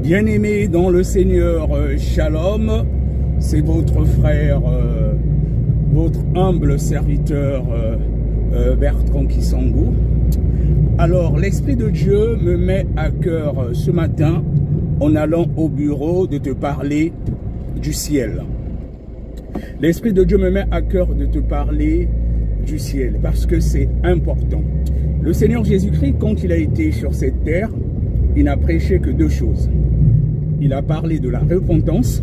Bien-aimés dans le Seigneur, Shalom, c'est votre frère, votre humble serviteur Bertrand Kisangou. Alors, l'Esprit de Dieu me met à cœur ce matin, en allant au bureau, de te parler du ciel. L'Esprit de Dieu me met à cœur de te parler du ciel, parce que c'est important. Le Seigneur Jésus-Christ, quand il a été sur cette terre, il n'a prêché que deux choses. Il a parlé de la repentance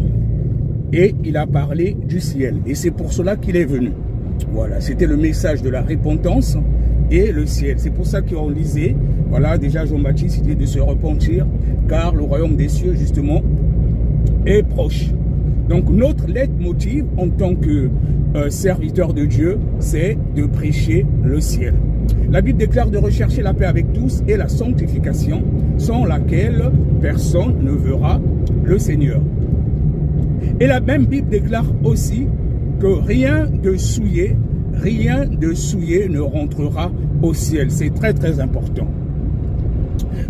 et il a parlé du ciel. Et c'est pour cela qu'il est venu. Voilà, c'était le message de la repentance et le ciel. C'est pour ça qu'on disait, voilà, déjà Jean-Baptiste, il dit de se repentir, car le royaume des cieux, justement, est proche. Donc notre leitmotiv en tant que serviteur de Dieu, c'est de prêcher le ciel. La Bible déclare de rechercher la paix avec tous et la sanctification, sans laquelle personne ne verra le Seigneur. Et la même Bible déclare aussi que rien de souillé ne rentrera au ciel. C'est très très important.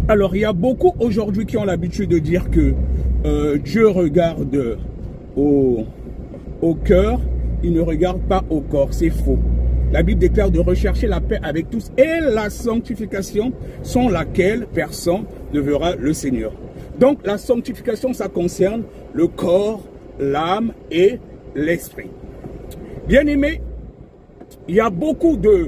Alors il y a beaucoup aujourd'hui qui ont l'habitude de dire que Dieu regarde au cœur, il ne regarde pas au corps. C'est faux. La Bible déclare de rechercher la paix avec tous et la sanctification sans laquelle personne ne verra le Seigneur. Donc la sanctification, ça concerne le corps, l'âme et l'esprit. Bien-aimés, il y a beaucoup de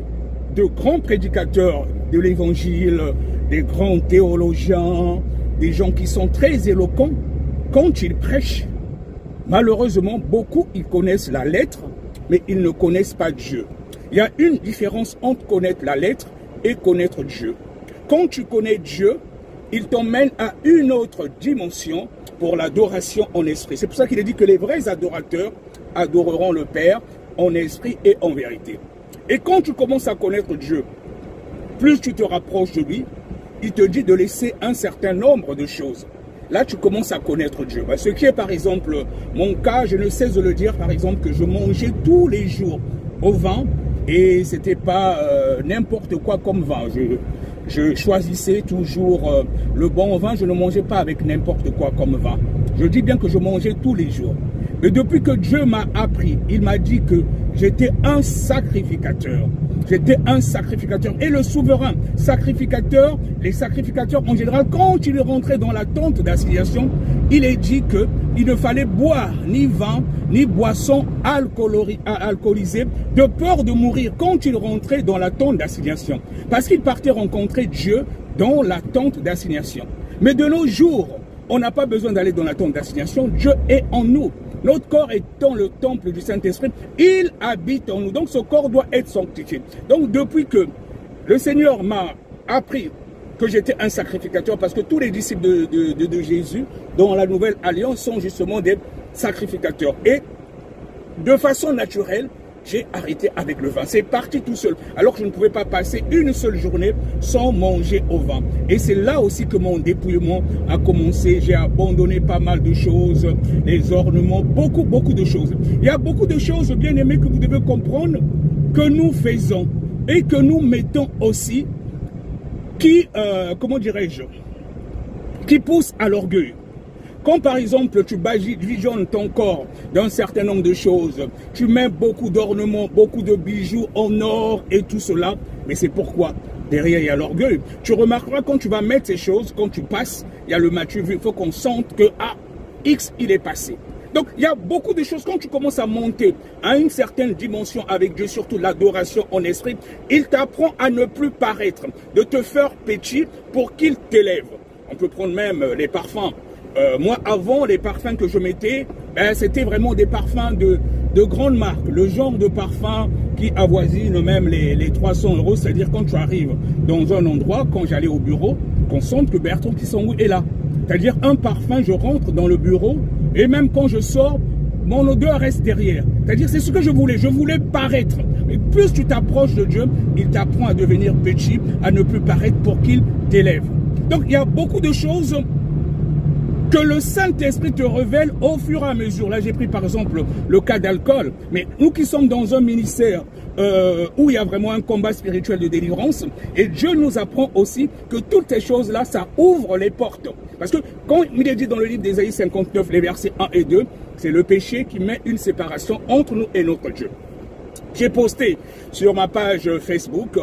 grands prédicateurs de l'évangile, des grands théologiens, des gens qui sont très éloquents. Quand ils prêchent, malheureusement, beaucoup, ils connaissent la lettre, mais ils ne connaissent pas Dieu. Il y a une différence entre connaître la lettre et connaître Dieu. Quand tu connais Dieu, il t'emmène à une autre dimension pour l'adoration en esprit. C'est pour ça qu'il est dit que les vrais adorateurs adoreront le Père en esprit et en vérité. Et quand tu commences à connaître Dieu, plus tu te rapproches de lui, il te dit de laisser un certain nombre de choses. Là, tu commences à connaître Dieu. Ce qui est, par exemple, mon cas, je ne cesse de le dire, par exemple, que je mangeais tous les jours au vin, et c'était pas n'importe quoi comme vin. Je choisissais toujours le bon vin, je ne mangeais pas avec n'importe quoi comme vin. Je dis bien que je mangeais tous les jours. Mais depuis que Dieu m'a appris, il m'a dit que j'étais un sacrificateur. J'étais un sacrificateur. Et le souverain sacrificateur, les sacrificateurs en général, quand ils rentraient dans la tente d'assignation, il est dit qu'il ne fallait boire ni vin, ni boisson alcoolisée, de peur de mourir quand ils rentraient dans la tente d'assignation. Parce qu'ils partaient rencontrer Dieu dans la tente d'assignation. Mais de nos jours, on n'a pas besoin d'aller dans la tente d'assignation. Dieu est en nous. Notre corps étant le temple du Saint-Esprit, il habite en nous. Donc ce corps doit être sanctifié. Donc depuis que le Seigneur m'a appris que j'étais un sacrificateur, parce que tous les disciples de Jésus dans la Nouvelle Alliance sont justement des sacrificateurs. Et de façon naturelle, j'ai arrêté avec le vin. C'est parti tout seul. Alors que je ne pouvais pas passer une seule journée sans manger au vin. Et c'est là aussi que mon dépouillement a commencé. J'ai abandonné pas mal de choses, les ornements, beaucoup de choses. Il y a beaucoup de choses, bien aimées, que vous devez comprendre, que nous faisons et que nous mettons aussi, qui, comment dirais-je, qui poussent à l'orgueil. Quand par exemple tu badigeonnes ton corps d'un certain nombre de choses, tu mets beaucoup d'ornements, beaucoup de bijoux en or et tout cela, mais c'est pourquoi derrière il y a l'orgueil. Tu remarqueras quand tu vas mettre ces choses, quand tu passes, il y a le match vu, il faut qu'on sente que X il est passé. Donc il y a beaucoup de choses, quand tu commences à monter à une certaine dimension avec Dieu, surtout l'adoration en esprit, il t'apprend à ne plus paraître, de te faire petit pour qu'il t'élève. On peut prendre même les parfums. Moi, avant, les parfums que je mettais, c'était vraiment des parfums de grande marque. Le genre de parfum qui avoisine même les 300 €. C'est-à-dire quand tu arrives dans un endroit, quand j'allais au bureau, qu'on sente que Bertrand Kisangou est là. C'est-à-dire un parfum, je rentre dans le bureau et même quand je sors, mon odeur reste derrière. C'est-à-dire c'est ce que je voulais paraître. Mais plus tu t'approches de Dieu, il t'apprend à devenir petit, à ne plus paraître pour qu'il t'élève. Donc il y a beaucoup de choses que le Saint-Esprit te révèle au fur et à mesure. Là, j'ai pris par exemple le cas d'alcool. Mais nous qui sommes dans un ministère où il y a vraiment un combat spirituel de délivrance, et Dieu nous apprend aussi que toutes ces choses-là, ça ouvre les portes. Parce que quand il est dit dans le livre d'Ésaïe 59, les versets 1 et 2, c'est le péché qui met une séparation entre nous et notre Dieu. J'ai posté sur ma page Facebook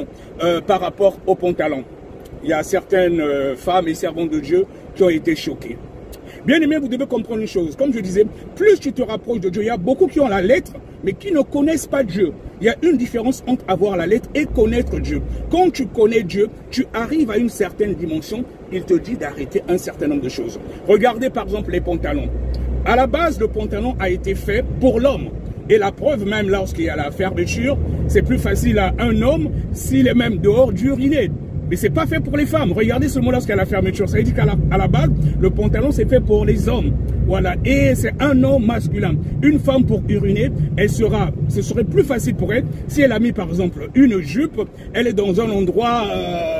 par rapport au pantalon. Il y a certaines femmes et servantes de Dieu qui ont été choquées. Bien aimé, vous devez comprendre une chose. Comme je disais, plus tu te rapproches de Dieu, il y a beaucoup qui ont la lettre, mais qui ne connaissent pas Dieu. Il y a une différence entre avoir la lettre et connaître Dieu. Quand tu connais Dieu, tu arrives à une certaine dimension, il te dit d'arrêter un certain nombre de choses. Regardez par exemple les pantalons. À la base, le pantalon a été fait pour l'homme. Et la preuve, même lorsqu'il y a la fermeture, c'est plus facile à un homme s'il est même dehors d'uriner. Mais ce n'est pas fait pour les femmes. Regardez seulement lorsqu'il y a la fermeture. Ça veut dire qu'à la base, le pantalon, c'est fait pour les hommes. Voilà. Et c'est un homme masculin. Une femme, pour uriner, ce serait plus facile pour elle si elle a mis, par exemple, une jupe. Elle est dans un endroit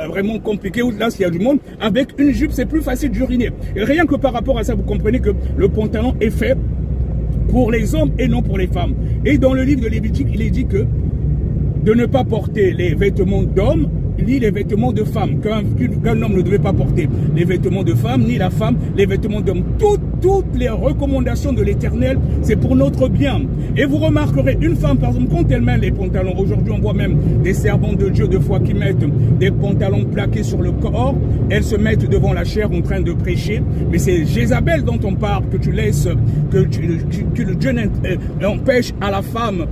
vraiment compliqué où là, s'il y a du monde. Avec une jupe, c'est plus facile d'uriner. Et rien que par rapport à ça, vous comprenez que le pantalon est fait pour les hommes et non pour les femmes. Et dans le livre de Lévitique, il est dit que de ne pas porter les vêtements d'hommes, ni les vêtements de femmes, qu'un homme ne devait pas porter les vêtements de femmes, ni la femme les vêtements d'hommes. Toutes les recommandations de l'Éternel, c'est pour notre bien. Et vous remarquerez, une femme, par exemple, quand elle met les pantalons, aujourd'hui on voit même des servantes de Dieu, des fois qui mettent des pantalons plaqués sur le corps, elles se mettent devant la chair en train de prêcher, mais c'est Jézabel dont on parle, que tu laisses, que Dieu empêche à la femme,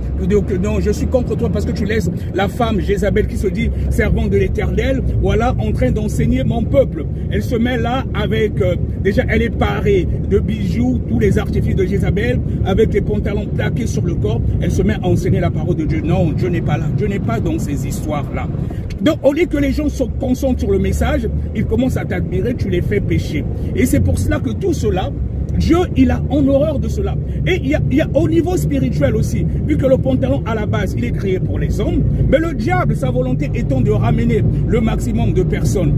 non, je suis contre toi parce que tu laisses la femme Jézabel qui se dit servante de l'Éternel, voilà, en train d'enseigner mon peuple. Elle se met là avec, déjà elle est parée de bijoux, tous les artifices de Jézabel, avec les pantalons plaqués sur le corps, elle se met à enseigner la parole de Dieu. Non, Dieu n'est pas là, Dieu n'est pas dans ces histoires-là. Donc au lieu que les gens se concentrent sur le message, ils commencent à t'admirer, tu les fais pécher. Et c'est pour cela que tout cela, Dieu, il a en horreur de cela. Et il y a au niveau spirituel aussi, vu que le pantalon à la base, il est créé pour les hommes, mais le diable, sa volonté étant de ramener le maximum de personnes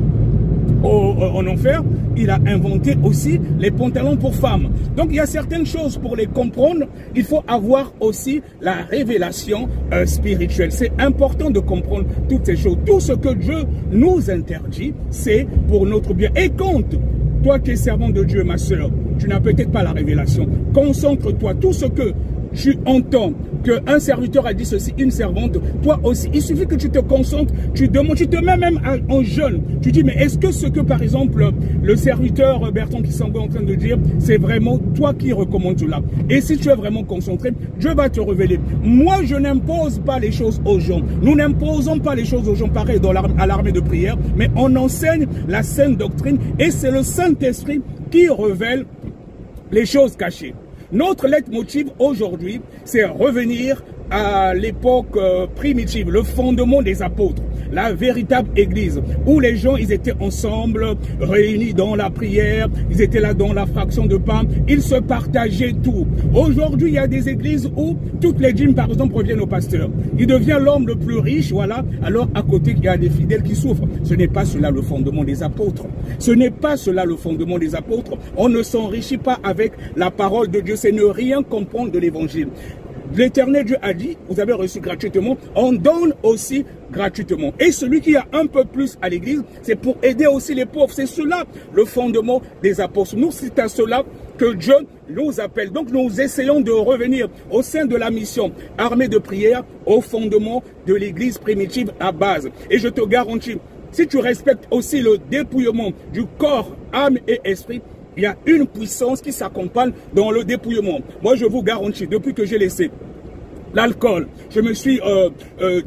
en enfer, il a inventé aussi les pantalons pour femmes. Donc il y a certaines choses pour les comprendre, il faut avoir aussi la révélation spirituelle. C'est important de comprendre toutes ces choses. Tout ce que Dieu nous interdit, c'est pour notre bien. Et compte, toi qui es servant de Dieu, ma soeur, tu n'as peut-être pas la révélation. Concentre-toi, tout ce que tu entends, qu'un serviteur a dit ceci, une servante, toi aussi, il suffit que tu te concentres, tu demandes, tu te mets même en jeûne. Tu dis, mais est-ce que ce que, par exemple, le serviteur Bertrand Kisangou est en train de dire, c'est vraiment toi qui recommandes cela? Et si tu es vraiment concentré, Dieu va te révéler. Moi, je n'impose pas les choses aux gens. Nous n'imposons pas les choses aux gens, pareil à l'armée de prière, mais on enseigne la sainte doctrine et c'est le Saint-Esprit qui révèle les choses cachées. Notre leitmotiv aujourd'hui, c'est revenir à l'époque primitive, le fondement des apôtres, la véritable église, où les gens, ils étaient ensemble, réunis dans la prière, ils étaient là dans la fraction de pain, ils se partageaient tout. Aujourd'hui, il y a des églises où toutes les dîmes, par exemple, reviennent au pasteur. Il devient l'homme le plus riche, voilà, alors à côté, il y a des fidèles qui souffrent. Ce n'est pas cela le fondement des apôtres. Ce n'est pas cela le fondement des apôtres. On ne s'enrichit pas avec la parole de Dieu, c'est ne rien comprendre de l'évangile. L'Éternel Dieu a dit, vous avez reçu gratuitement, on donne aussi gratuitement. Et celui qui a un peu plus à l'église, c'est pour aider aussi les pauvres. C'est cela le fondement des apôtres. Nous, c'est à cela que Dieu nous appelle. Donc nous essayons de revenir au sein de la mission armée de prière, au fondement de l'église primitive à base. Et je te garantis, si tu respectes aussi le dépouillement du corps, âme et esprit, il y a une puissance qui s'accompagne dans le dépouillement. Moi, je vous garantis, depuis que j'ai laissé l'alcool, je me suis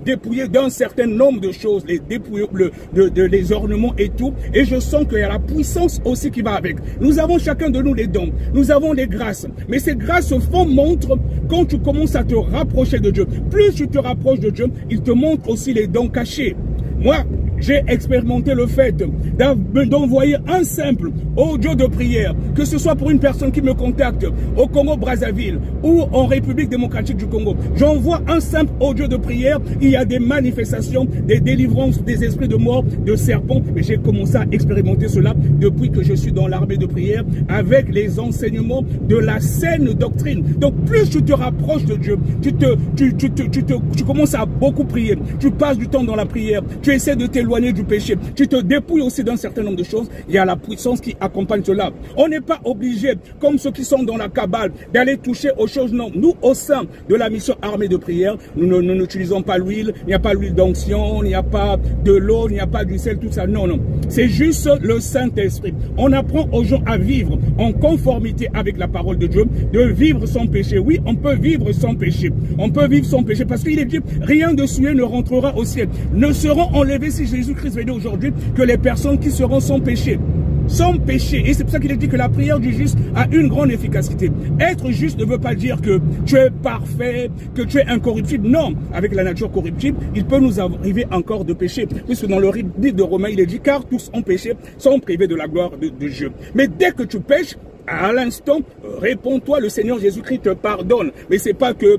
dépouillé d'un certain nombre de choses, les ornements et tout, et je sens qu'il y a la puissance aussi qui va avec. Nous avons chacun de nous les dons, nous avons les grâces, mais ces grâces se font montre quand tu commences à te rapprocher de Dieu. Plus tu te rapproches de Dieu, il te montre aussi les dons cachés. Moi, j'ai expérimenté le fait d'envoyer un simple audio de prière, que ce soit pour une personne qui me contacte au Congo-Brazzaville ou en République démocratique du Congo. J'envoie un simple audio de prière, il y a des manifestations, des délivrances des esprits de mort, de serpents. Mais j'ai commencé à expérimenter cela depuis que je suis dans l'armée de prière avec les enseignements de la saine doctrine. Donc plus tu te rapproches de Dieu, tu commences à beaucoup prier, tu passes du temps dans la prière, tu essaies de t'éloigner t'éloigner du péché, tu te dépouilles aussi d'un certain nombre de choses, il y a la puissance qui accompagne cela. On n'est pas obligé, comme ceux qui sont dans la cabale, d'aller toucher aux choses. Non, nous, au sein de la mission armée de prière, nous n'utilisons pas l'huile, il n'y a pas l'huile d'onction, il n'y a pas de l'eau, il n'y a pas du sel, tout ça. Non, non. C'est juste le Saint-Esprit. On apprend aux gens à vivre en conformité avec la parole de Dieu, de vivre sans péché. Oui, on peut vivre sans péché. On peut vivre sans péché parce qu'il est dit, rien de souillé ne rentrera au ciel. Ne seront enlevés si Jésus-Christ venait aujourd'hui que les personnes qui seront sans péché. Sans péché. Et c'est pour ça qu'il est dit que la prière du juste a une grande efficacité. Être juste ne veut pas dire que tu es parfait, que tu es incorruptible. Non, avec la nature corruptible, il peut nous arriver encore de péché. Puisque dans le livre de Romains, il est dit, car tous ont péché, sont privés de la gloire de Dieu. Mais dès que tu pêches, à l'instant, réponds-toi, le Seigneur Jésus-Christ te pardonne. Mais c'est pas que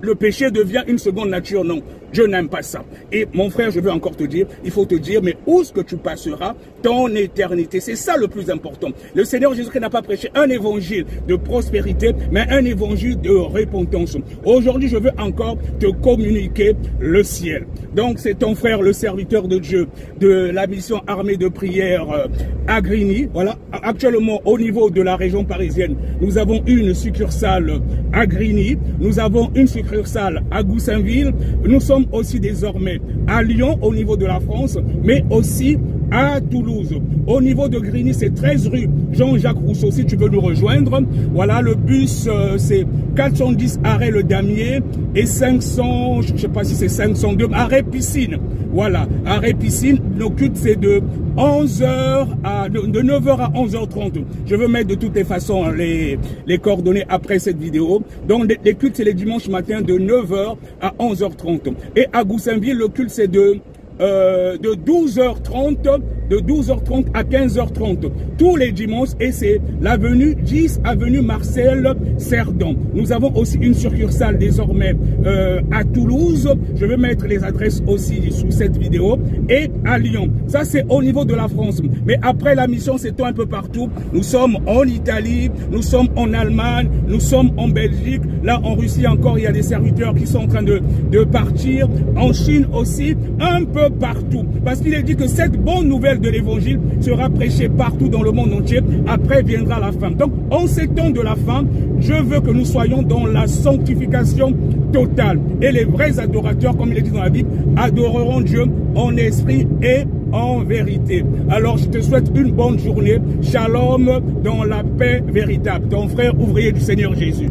le péché devient une seconde nature, non. Je n'aime pas ça. Et mon frère, je veux encore te dire, il faut te dire, mais où est-ce que tu passeras ton éternité? C'est ça le plus important. Le Seigneur Jésus-Christ n'a pas prêché un évangile de prospérité, mais un évangile de repentance. Aujourd'hui, je veux encore te communiquer le ciel. Donc, c'est ton frère, le serviteur de Dieu, de la mission armée de prière à Grigny. Voilà. Actuellement, au niveau de la région parisienne, nous avons une succursale à Grigny. Nous avons une succursale à Goussainville. Nous sommes aussi désormais à Lyon au niveau de la France, mais aussi à Toulouse. Au niveau de Grigny, c'est 13 rue Jean-Jacques Rousseau, si tu veux nous rejoindre. Voilà, le bus, c'est 410 arrêt Le Damier et 500, je ne sais pas si c'est 502, arrêt Piscine. Voilà, arrêt Piscine, nos cultes, c'est de 11h de 9h à 11h30. Je veux mettre de toutes les façons les coordonnées après cette vidéo. Donc, les cultes, c'est les dimanches matin de 9h à 11h30. Et à Goussainville, le culte, c'est de 12h30 à 15h30 tous les dimanches, et c'est l'avenue 10 avenue Marcel Cerdan. Nous avons aussi une succursale désormais à Toulouse. Je vais mettre les adresses aussi sous cette vidéo, et à Lyon. Ça, c'est au niveau de la France. Mais après la mission, c'est un peu partout. Nous sommes en Italie, nous sommes en Allemagne, nous sommes en Belgique. Là, en Russie encore, il y a des serviteurs qui sont en train de partir. En Chine aussi, un peu partout. Parce qu'il est dit que cette bonne nouvelle de l'évangile sera prêchée partout dans le monde entier. Après viendra la fin. Donc, en ces temps de la fin, je veux que nous soyons dans la sanctification totale. Et les vrais adorateurs, comme il est dit dans la Bible, adoreront Dieu en esprit et en vérité. Alors, je te souhaite une bonne journée. Shalom dans la paix véritable. Ton frère ouvrier du Seigneur Jésus.